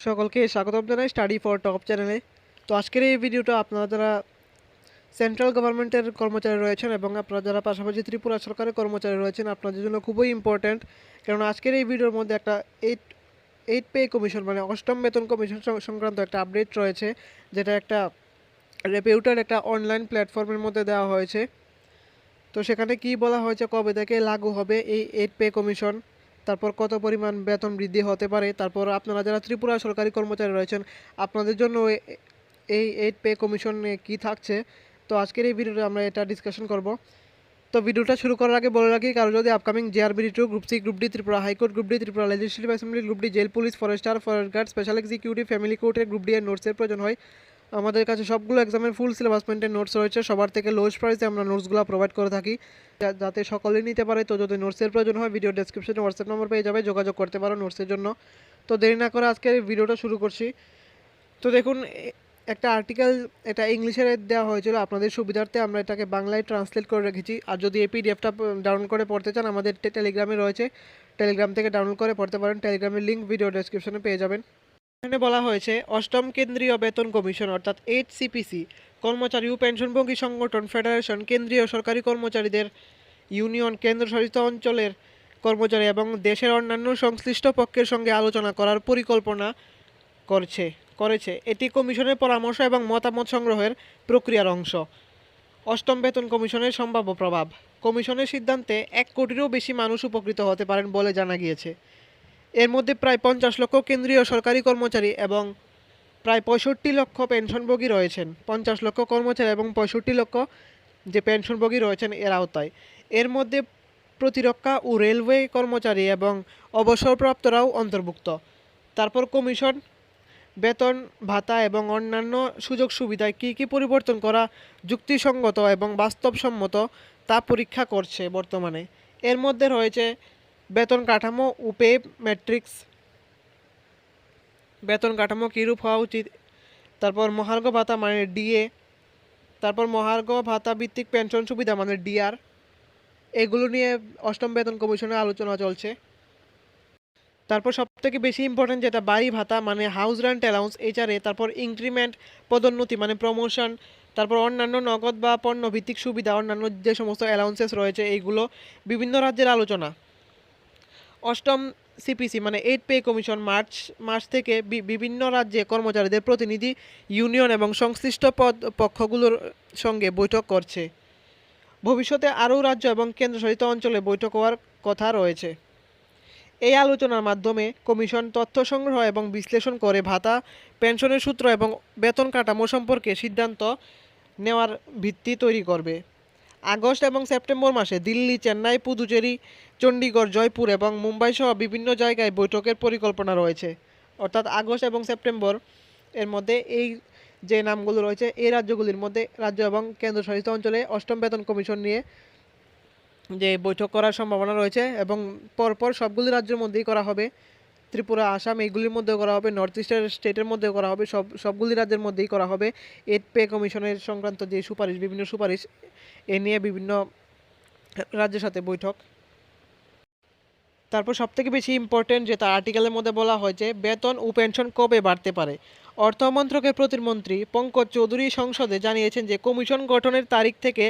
সকলকে স্বাগতম জানাই স্টাডি ফর টপ চ্যানেলে। তো আজকের এই ভিডিওটা আপনারা যারা সেন্ট্রাল গভর্নমেন্টের কর্মচারী রয়েছেন এবং আপনারা যারা পাশাপাশি ত্রিপুরা সরকারের কর্মচারী রয়েছেন আপনাদের জন্য খুবই ইম্পর্ট্যান্ট। কারণ আজকের এই ভিডিওর মধ্যে একটা এইট এইট পে কমিশন মানে অষ্টম বেতন কমিশন সংক্রান্ত একটা আপডেট রয়েছে, যেটা একটা রেপিউটেড একটা অনলাইন প্ল্যাটফর্মের মধ্যে দেওয়া হয়েছে। তো সেখানে কি বলা হয়েছে, কবে থেকে লাগু হবে এই এইট পে কমিশন, তারপর কত পরিমাণ বেতন বৃদ্ধি হতে পারে, তারপর আপনারা যারা ত্রিপুরা সরকারি কর্মচারী রয়েছেন আপনাদের জন্য এই এইট পে কমিশনে কি থাকছে। তো আজকের এই ভিডিওতে আমরা এটা ডিসকাশন করব। তো ভিডিওটা শুরু করার আগে বলে রাখি, কারো যদি upcoming JRBD2, group C, group D Tripura high court, group D Tripura legislative assembly, group D jail police, forester, forest guard, special executive, family কোর্টের গ্রুপ ডি এর নোটসের প্রয়োজন হয়, আমাদের কাছে সবগুলো এক্সামের ফুল সিলেবাস মেন্টেন নোটস রয়েছে। সবার থেকে লোয়েস্ট প্রাইসে আমরা নোটসগুলো প্রোভাইড করে থাকি যাতে সকলেই নিতে পারে। তো যদি নোটসের প্রয়োজন হয় ভিডিও ডেসক্রিপশনে হোয়াটসঅ্যাপ নম্বর পেয়ে যাবে, যোগাযোগ করতে পারো নোটসের জন্য। তো দেরি না করে আজকে ভিডিওটা শুরু করছি। তো দেখুন, একটা আর্টিকেল এটা ইংলিশে দেওয়া হয়েছিল, আপনাদের সুবিধার্থে আমরা এটাকে বাংলায় ট্রান্সলেট করে রেখেছি। আর যদি এই পিডিএফটা ডাউনলোড করে পড়তে চান আমাদের টেলিগ্রামে রয়েছে, টেলিগ্রাম থেকে ডাউনলোড করে পড়তে পারেন। টেলিগ্রামের লিঙ্ক ভিডিও ডেসক্রিপশনে পেয়ে যাবেন। এখানে বলা হয়েছে অষ্টম কেন্দ্রীয় বেতন কমিশন অর্থাৎ HCPC কর্মচারী ও পেনশনভোগী সংগঠন ফেডারেশন, কেন্দ্রীয় সরকারি কর্মচারীদের ইউনিয়ন, কেন্দ্রশাসিত অঞ্চলের কর্মচারী এবং দেশের অন্যান্য সংশ্লিষ্ট পক্ষের সঙ্গে আলোচনা করার পরিকল্পনা করেছে। এটি কমিশনের পরামর্শ এবং মতামত সংগ্রহের প্রক্রিয়ার অংশ। অষ্টম বেতন কমিশনের সম্ভাব্য প্রভাব। কমিশনের সিদ্ধান্তে 1 কোটিরও বেশি মানুষ উপকৃত হতে পারেন বলে জানা গিয়েছে। এর মধ্যে প্রায় 50 লক্ষ কেন্দ্রীয় সরকারি কর্মচারী এবং প্রায় 65 লক্ষ পেনশনভোগী রয়েছেন। 50 লক্ষ কর্মচারী এবং 65 লক্ষ যে পেনশনভোগী রয়েছেন এর আওতায়। এর মধ্যে প্রতিরক্ষা ও রেলওয়ে কর্মচারী এবং অবসরপ্রাপ্তরাও অন্তর্ভুক্ত। তারপর কমিশন বেতন ভাতা এবং অন্যান্য সুযোগ সুবিধায় কী পরিবর্তন করা যুক্তিসঙ্গত এবং বাস্তবসম্মত তা পরীক্ষা করছে বর্তমানে। এর মধ্যে রয়েছে বেতন কাঠামো ও পে ম্যাট্রিক্স, বেতন কাঠামো কীরূপ হওয়া উচিত, তারপর মহার্ঘ ভাতা মানে DA, তারপর মহার্ঘ ভাতা ভিত্তিক পেনশন সুবিধা মানে DR। এগুলো নিয়ে অষ্টম বেতন কমিশনে আলোচনা চলছে। তারপর সবথেকে বেশি ইম্পর্টেন্ট যেটা বাড়ি ভাতা মানে হাউস রেন্ট অ্যালাউন্স, HRA, তারপর ইনক্রিমেন্ট পদোন্নতি মানে প্রমোশন, তারপর অন্যান্য নগদ বা পণ্য ভিত্তিক সুবিধা, অন্যান্য যে সমস্ত অ্যালাউন্সেস রয়েছে এইগুলো বিভিন্ন রাজ্যের আলোচনা। অষ্টম CPC মানে এইট পে কমিশন মার্চ থেকে বিভিন্ন রাজ্যে কর্মচারীদের প্রতিনিধি, ইউনিয়ন এবং সংশ্লিষ্ট পক্ষগুলোর সঙ্গে বৈঠক করছে। ভবিষ্যতে আরও রাজ্য এবং কেন্দ্রশাসিত অঞ্চলে বৈঠক হওয়ার কথা রয়েছে। এই আলোচনার মাধ্যমে কমিশন তথ্য সংগ্রহ এবং বিশ্লেষণ করে ভাতা, পেনশনের সূত্র এবং বেতন কাঠামো সম্পর্কে সিদ্ধান্ত নেওয়ার ভিত্তি তৈরি করবে। আগস্ট এবং সেপ্টেম্বর মাসে দিল্লি, চেন্নাই, পুদুচেরি, চণ্ডীগড়, জয়পুর এবং মুম্বাই সহ বিভিন্ন জায়গায় বৈঠকের পরিকল্পনা রয়েছে। অর্থাৎ আগস্ট এবং সেপ্টেম্বর এর মধ্যে এই যে নামগুলো রয়েছে এই রাজ্যগুলির মধ্যে রাজ্য এবং কেন্দ্রশাসিত অঞ্চলে অষ্টম বেতন কমিশন নিয়ে যে বৈঠক করার সম্ভাবনা রয়েছে এবং পরপর সবগুলি রাজ্যের মধ্যেই করা হবে। ত্রিপুরা, আসাম এইগুলির মধ্যেও করা হবে, নর্থ ইস্টের স্টেটের মধ্যেও করা হবে, সবগুলি রাজ্যের মধ্যেই করা হবে। এইট পে কমিশনের সংক্রান্ত যে সুপারিশ, বিভিন্ন সুপারিশ এ নিয়ে বিভিন্ন রাজ্যের সাথে বৈঠক। তারপর সবথেকে বেশি ইম্পর্টেন্ট যেটা আর্টিকেলের মধ্যে বলা হয়েছে, বেতন ও পেনশন কবে বাড়তে পারে। অর্থ মন্ত্রকের প্রতিমন্ত্রী পঙ্কজ চৌধুরী সংসদে জানিয়েছেন যে কমিশন গঠনের তারিখ থেকে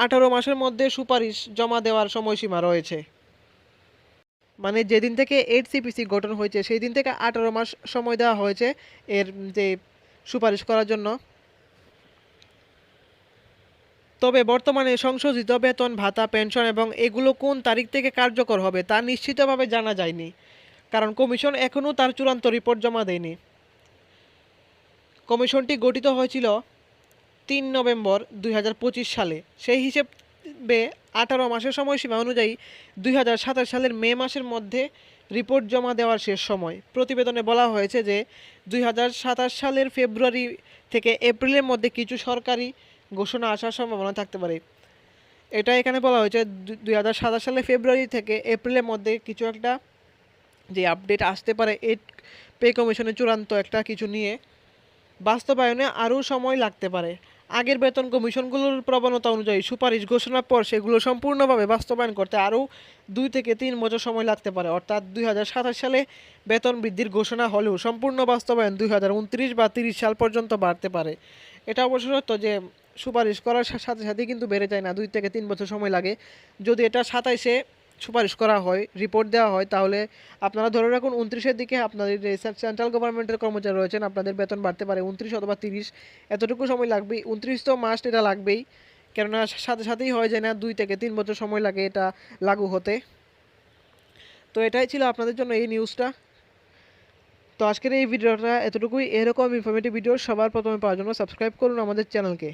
18 মাসের মধ্যে সুপারিশ জমা দেওয়ার সময়সীমা রয়েছে। মানে যেদিন থেকে HCPC গঠন হয়েছে সেই দিন থেকে 18 মাস সময় দেওয়া হয়েছে এর যে সুপারিশ করার জন্য। তবে বর্তমানে সংশোধিত বেতন ভাতা, পেনশন এবং এগুলো কোন তারিখ থেকে কার্যকর হবে তা নিশ্চিতভাবে জানা যায়নি, কারণ কমিশন এখনও তার চূড়ান্ত রিপোর্ট জমা দেয়নি। কমিশনটি গঠিত হয়েছিল 3 নভেম্বর 2025 সালে। সেই হিসেবে 18 মাসের সময়সীমা অনুযায়ী 2027 সালের মে মাসের মধ্যে রিপোর্ট জমা দেওয়ার শেষ সময়। প্রতিবেদনে বলা হয়েছে যে 2027 সালের ফেব্রুয়ারি থেকে এপ্রিলের মধ্যে কিছু সরকারি ঘোষণা আসার সম্ভাবনা থাকতে পারে। এটা এখানে বলা হয়েছে 2027 সালের ফেব্রুয়ারি থেকে এপ্রিলের মধ্যে কিছু একটা যে আপডেট আসতে পারে এইট পে কমিশনের চূড়ান্ত একটা কিছু নিয়ে। বাস্তবায়নে আরও সময় লাগতে পারে। আগের বেতন কমিশনগুলোর প্রবণতা অনুযায়ী সুপারিশ ঘোষণার পর সেগুলো সম্পূর্ণভাবে বাস্তবায়ন করতে আরও 2 থেকে 3 বছর সময় লাগতে পারে। অর্থাৎ 2027 সালে বেতন বৃদ্ধির ঘোষণা হলেও সম্পূর্ণ বাস্তবায়ন 2029 বা 30 সাল পর্যন্ত বাড়তে পারে। এটা অবশ্য সত্য যে সুপারিশ করার সাথে সাথেই কিন্তু বেড়ে যায় না, 2 থেকে 3 বছর সময় লাগে। যদি এটা 27-এ সুপারিশ করা হয়, রিপোর্ট দেওয়া হয়, তাহলে আপনারা ধরে রাখুন 29-এর দিকে আপনাদের যে সেন্ট্রাল গভর্নমেন্টের কর্মচারী রয়েছেন আপনাদের বেতন বাড়তে পারে 29 অথবা 30, এতটুকু সময় লাগবেই। 29 তো মাস্ট, এটা লাগবেই, কেননা সাথে সাথেই হয়ে যায় না, 2 থেকে 3 বছর সময় লাগে এটা লাগু হতে। তো এটাই ছিল আপনাদের জন্য এই নিউজটা। তো আজকের এই ভিডিওটা এতটুকুই। এরকম ইনফরমেটিভ ভিডিও সবার প্রথমে পাওয়ার জন্য সাবস্ক্রাইব করুন আমাদের চ্যানেলকে।